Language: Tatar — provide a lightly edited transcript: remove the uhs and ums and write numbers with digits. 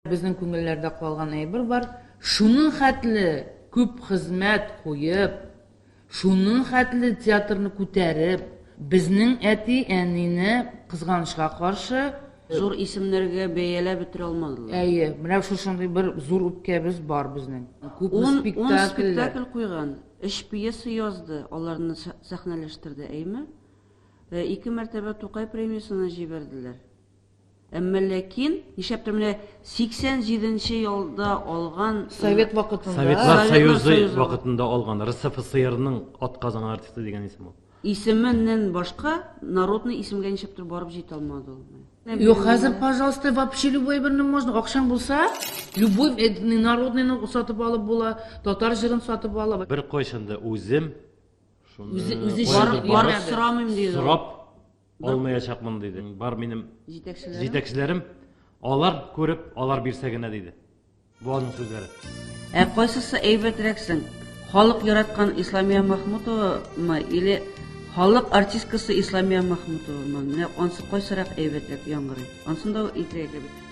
Bizning ko'ngillarda qolgan bir бар. Шуның хәтле күп хезмәт куеп, шуның хәтле театрны күтәреп, безнең әти-әнине кызганычка каршы Зур исемнәргә бәяләп бетерә алмадылар. әйе, менә шушындый бер зур үпкәбез бар безнең. Күп 10 спектакльләр. спектакль куйган, 3 пьеса язды, аларны сәхнәләштерде, әйме? 2 мәртәбә Тукай премиясына җибәрделәр. Әмма ләкин, нишләптер менә 87нче елда алган Совет вакытында Советлар Советлар Союзы Союзы вакытында алган РСФСРның атказан артисты дигән исем ул. исеменнән башка народный исемгә нишләптер барып җитә алмады ул. Yok, хәзер, пожалуйста, вообще любой берне можно. Акчаң булса, любой народныйны сатып алып була, татар җырын сатып алып. Бер кайчанда үзем шуны Үзе Барып сорамыйм диде. сорап алмаячакмын диде. Бар минем Җитәкчеләр. җитәкчеләрем, алар күреп, алар бирсә генә диде. Бу аның сүзләре. Кайсысы әйбәтрәксең? Халык яраткан Исламия Махмутовамы или халык артисткасы Исламия Махмутовамы? Менә ансы кайсырак әйбәтрәк яңгырый? Ансында итрәк әйбәт.